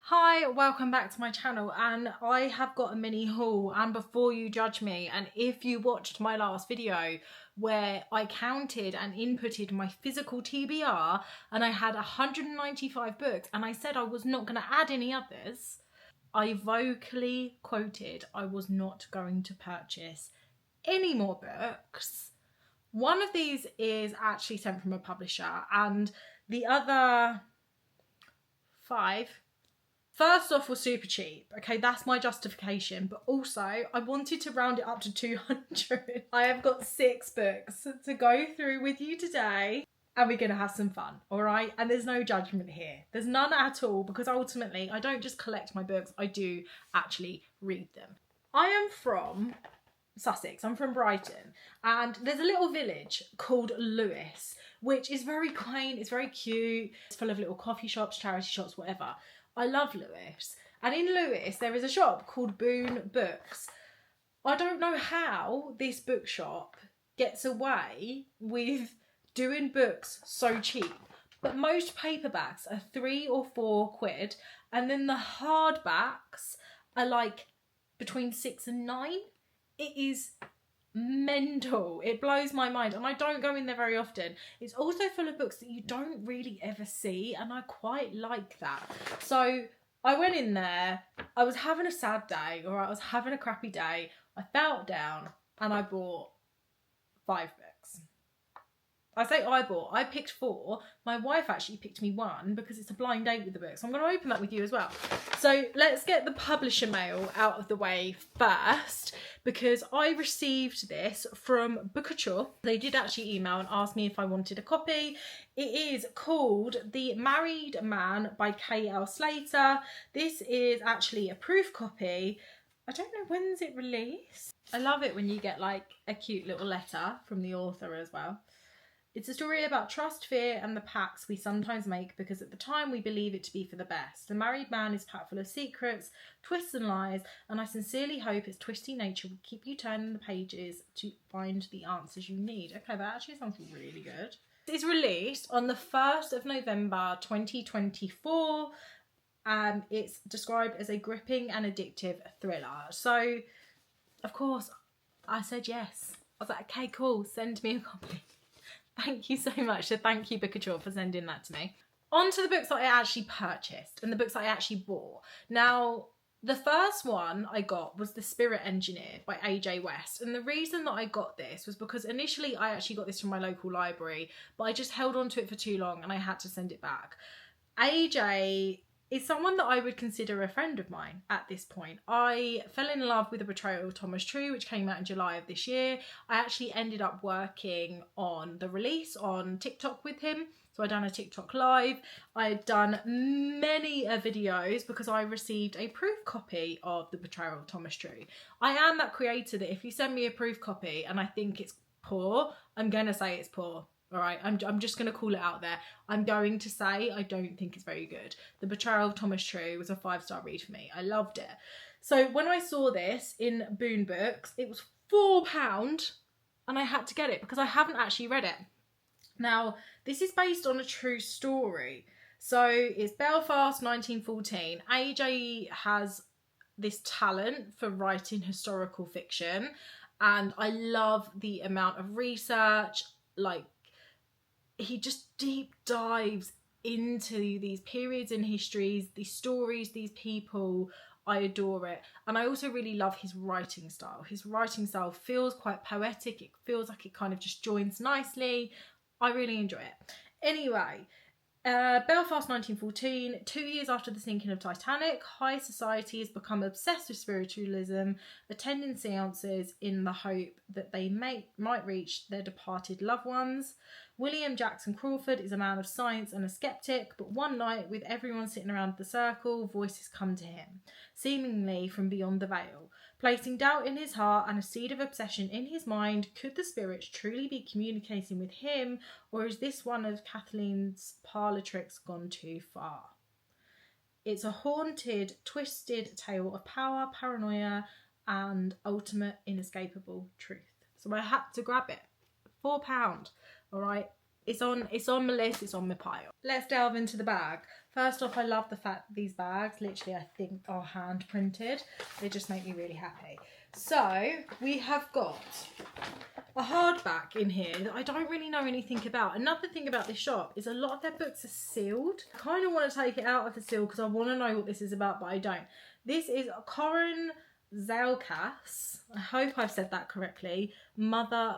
Hi, welcome back to my channel, and I have got a mini haul. And before you judge me, and if you watched my last video where I counted and inputted my physical TBR and I had 195 books and I said I was not going to add any others, I vocally quoted I was not going to purchase any more books. One of these is actually sent from a publisher and the other 5 first off was super cheap. Okay, that's my justification. But also, I wanted to round it up to 200. I have got 6 books to go through with you today. And we're going to have some fun, all right? And there's no judgment here. There's none at all, because ultimately, I don't just collect my books. I do actually read them. I am from Sussex. I'm from Brighton. And there's a little village called Lewes, which is very quaint. It's very cute. It's full of little coffee shops, charity shops, whatever. I love Lewes. And in Lewes, there is a shop called Boon Books. I don't know how this bookshop gets away with doing books so cheap. But most paperbacks are 3 or 4 quid. And then the hardbacks are like between 6 and 9. It is mental. It blows my mind, and I don't go in there very often. It's also full of books that you don't really ever see, and I quite like that. So I went in there, I was having a sad day, or I was having a crappy day. I felt down and I bought 5 books. I say I picked 4. My wife actually picked me 1 because it's a blind date with the book. So I'm going to open that with you as well. So let's get the publisher mail out of the way first, because I received this from bookish. They did actually email and ask me if I wanted a copy. It is called The Married Man by K.L. Slater. This is actually a proof copy. I don't know, when's it released? I love it when you get like a cute little letter from the author as well. It's a story about trust, fear, and the pacts we sometimes make because at the time we believe it to be for the best. The married man is packed full of secrets, twists and lies, and I sincerely hope its twisty nature will keep you turning the pages to find the answers you need. Okay, that actually sounds really good. It's released on the 1st of November 2024. It's described as a gripping and addictive thriller. So, of course, I said yes. I was like, okay, cool, send me a copy. Thank you so much. So thank you, bookish, for sending that to me. On to the books that I actually purchased and the books that I actually bought. Now, the first one I got was The Spirit Engineer by AJ West. And the reason that I got this was because initially I actually got this from my local library, but I just held on to it for too long and I had to send it back. AJ is someone that I would consider a friend of mine at this point. I fell in love with The Betrayal of Thomas True, which came out in July of this year. I actually ended up working on the release on TikTok with him. So I done a TikTok live. I had done many videos because I received a proof copy of The Betrayal of Thomas True. I am that creator that if you send me a proof copy and I think it's poor, I'm going to say it's poor. All right, I'm just going to call it out there. I'm going to say I don't think it's very good. The Betrayal of Thomas True was a 5-star read for me. I loved it. So when I saw this in Boon Books, it was £4 and I had to get it because I haven't actually read it. Now, this is based on a true story. So it's Belfast, 1914. AJ has this talent for writing historical fiction, and I love the amount of research, like, he just deep dives into these periods in histories, these stories, these people. I adore it. And I also really love his writing style. His writing style feels quite poetic. It feels like it kind of just joins nicely. I really enjoy it. Anyway, Belfast 1914, 2 years after the sinking of Titanic, high society has become obsessed with spiritualism, attending seances in the hope that they might reach their departed loved ones. William Jackson Crawford is a man of science and a skeptic, but one night, with everyone sitting around the circle, voices come to him, seemingly from beyond the veil. Placing doubt in his heart and a seed of obsession in his mind, could the spirits truly be communicating with him, or is this one of Kathleen's parlour tricks gone too far? It's a haunted, twisted tale of power, paranoia, and ultimate inescapable truth. So I had to grab it. £4. All right. It's on my list, it's on my pile. Let's delve into the bag. First off, I love the fact that these bags, literally I think, are hand printed. They just make me really happy. So we have got a hardback in here that I don't really know anything about. Another thing about this shop is a lot of their books are sealed. I kind of want to take it out of the seal because I want to know what this is about, but I don't. This is Corin Zelkas. I hope I've said that correctly. Mother.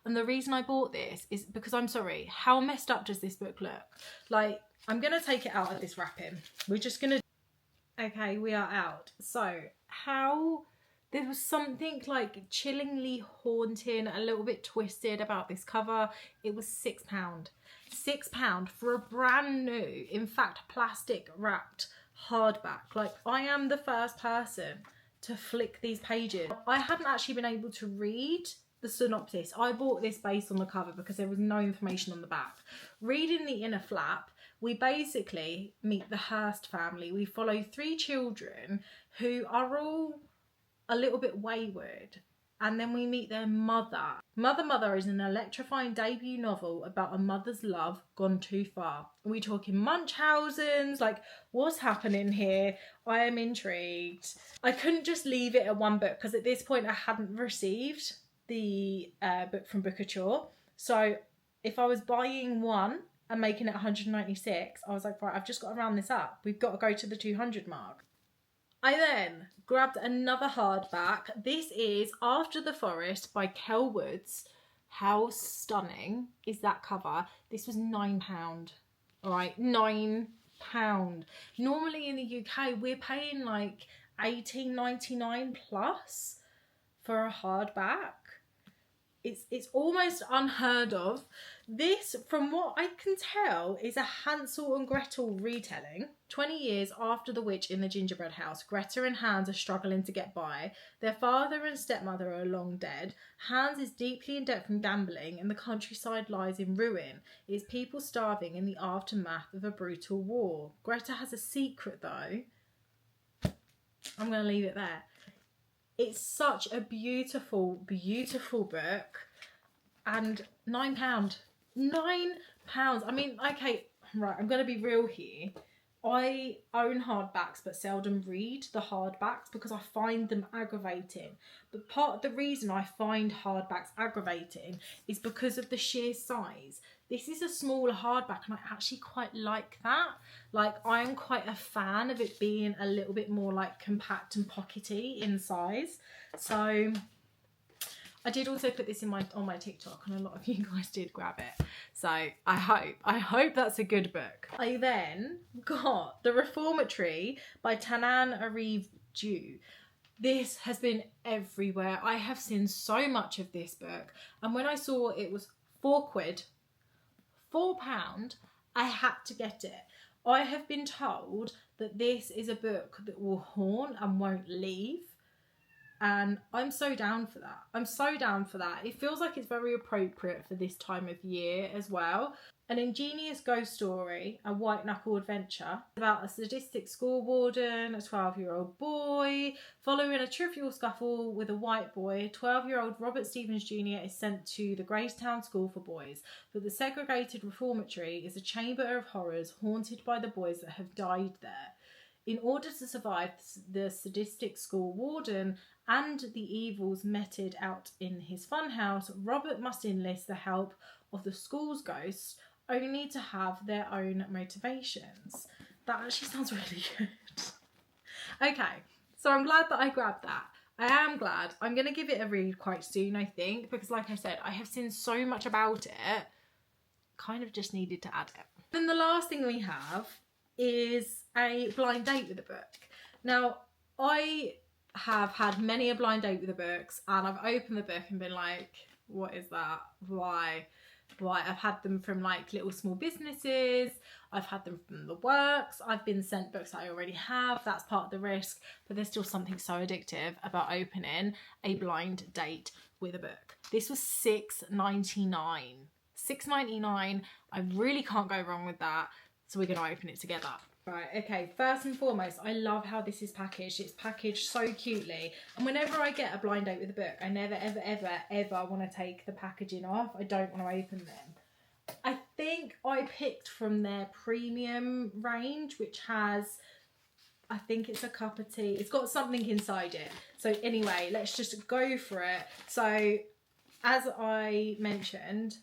And the reason I bought this is because, I'm sorry, how messed up does this book look? Like, I'm going to take it out of this wrapping. We're just going to... Okay, we are out. So, how... There was something like chillingly haunting, a little bit twisted about this cover. It was £6. £6 for a brand new, in fact, plastic wrapped hardback. Like, I am the first person to flick these pages. I hadn't actually been able to read the synopsis. I bought this based on the cover because there was no information on the back. Reading the inner flap, we basically meet the Hearst family. We follow 3 children who are all a little bit wayward, and then we meet their mother. Mother is an electrifying debut novel about a mother's love gone too far. Are we talking Munchausen's? Like, what's happening here? I am intrigued. I couldn't just leave it at one book because at this point I hadn't received the book from Bookworms. So if I was buying one and making it 196, I was like, right, I've just got to round this up. We've got to go to the 200 mark. I then grabbed another hardback. This is After the Forest by Kel Woods. How stunning is that cover? This was £9. All right, £9. Normally in the UK, we're paying like $18.99 plus for a hardback. It's almost unheard of. This, from what I can tell, is a Hansel and Gretel retelling. 20 years after the witch in the gingerbread house, Greta and Hans are struggling to get by. Their father and stepmother are long dead. Hans is deeply in debt from gambling and the countryside lies in ruin. It's people starving in the aftermath of a brutal war. Greta has a secret though. I'm going to leave it there. It's such a beautiful, beautiful book. And £9. £9. I mean, okay, right, I'm going to be real here. I own hardbacks but seldom read the hardbacks because I find them aggravating. But part of the reason I find hardbacks aggravating is because of the sheer size. This is a smaller hardback and I actually quite like that. Like, I am quite a fan of it being a little bit more like compact and pockety in size. So I did also put this in on my TikTok and a lot of you guys did grab it. So I hope that's a good book. I then got The Reformatory by Tanan Arif Jew. This has been everywhere. I have seen so much of this book. And when I saw it was £4, I had to get it. I have been told that this is a book that will haunt and won't leave. And I'm so down for that. I'm so down for that. It feels like it's very appropriate for this time of year as well. An ingenious ghost story, a white knuckle adventure about a sadistic school warden, a 12-year-old boy. Following a trivial scuffle with a white boy, 12-year-old Robert Stevens Jr. is sent to the Gracetown School for Boys. But the segregated reformatory is a chamber of horrors haunted by the boys that have died there. In order to survive the sadistic school warden and the evils meted out in his funhouse, Robert must enlist the help of the school's ghosts, only to have their own motivations. That actually sounds really good. Okay, so I'm glad that I grabbed that. I am glad. I'm going to give it a read quite soon, I think, because like I said, I have seen so much about it, kind of just needed to add it. Then the last thing we have is a blind date with a book. Now, I have had many a blind date with the books and I've opened the book and been like, what is that? Why? I've had them from like little small businesses, I've had them from the works, I've been sent books I already have, that's part of the risk, but there's still something so addictive about opening a blind date with a book. This was $6.99. $6.99, I really can't go wrong with that, so we're going to open it together. Right, okay, first and foremost, I love how this is packaged. It's packaged so cutely. And whenever I get a blind date with a book, I never, ever, ever, ever want to take the packaging off. I don't want to open them. I think I picked from their premium range, which has, I think it's a cup of tea. It's got something inside it. So anyway, let's just go for it. So as I mentioned,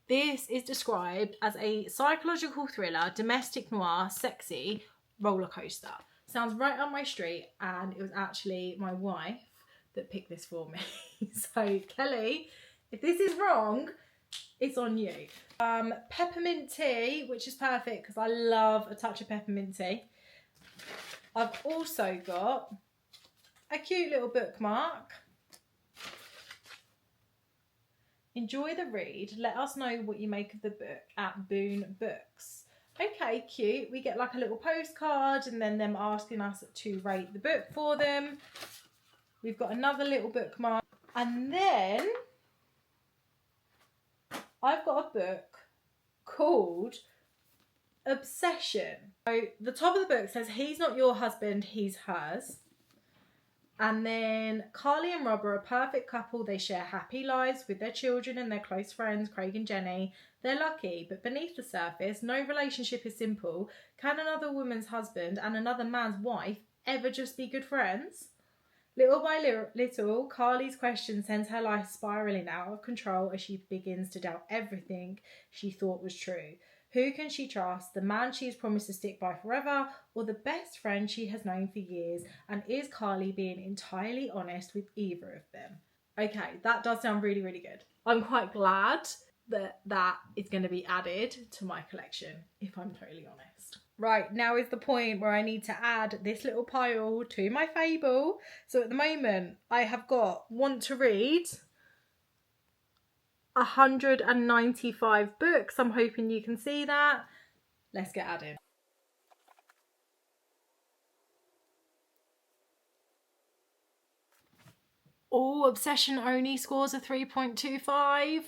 this is described as a psychological thriller, domestic noir, sexy roller coaster. Sounds right up my street, and it was actually my wife that picked this for me. So Kelly, if this is wrong, it's on you. Peppermint tea, which is perfect because I love a touch of peppermint tea. I've also got a cute little bookmark. Enjoy the read. Let us know what you make of the book at Boon Books. Okay, cute. We get like a little postcard and then them asking us to rate the book for them. We've got another little bookmark. And then I've got a book called Obsession. So the top of the book says, he's not your husband, he's hers. And then Carly and Rob are a perfect couple. They share happy lives with their children and their close friends, Craig and Jenny. They're lucky, but beneath the surface, no relationship is simple. Can another woman's husband and another man's wife ever just be good friends? Little by little, Carly's question sends her life spiralling out of control as she begins to doubt everything she thought was true. Who can she trust? The man she's promised to stick by forever, or the best friend she has known for years? And is Carly being entirely honest with either of them? Okay, that does sound really, really good. I'm quite glad that that is going to be added to my collection, if I'm totally honest. Right, now is the point where I need to add this little pile to my Fable. So at the moment, I have got want to read 195 books. I'm hoping you can see that. Let's get added. Oh, Obsession only scores a 3.25.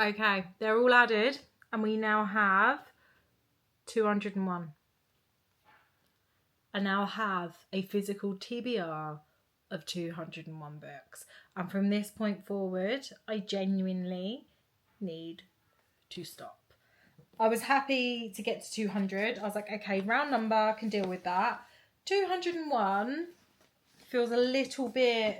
Okay, they're all added and we now have 201. I now have a physical TBR of 201 books. And from this point forward, I genuinely need to stop. I was happy to get to 200. I was like, okay, round number, I can deal with that. 201 feels a little bit...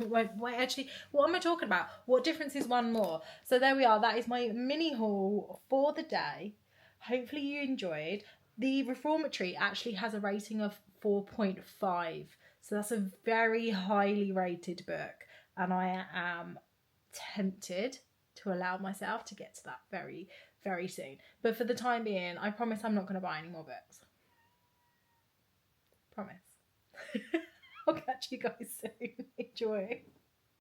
Wait, actually, what am I talking about? What difference is one more? So there we are. That is my mini haul for the day. Hopefully you enjoyed. The Reformatory actually has a rating of 4.5. So that's a very highly rated book. And I am tempted to allow myself to get to that very, very soon. But for the time being, I promise I'm not going to buy any more books. Promise. I'll catch you guys soon. Enjoy.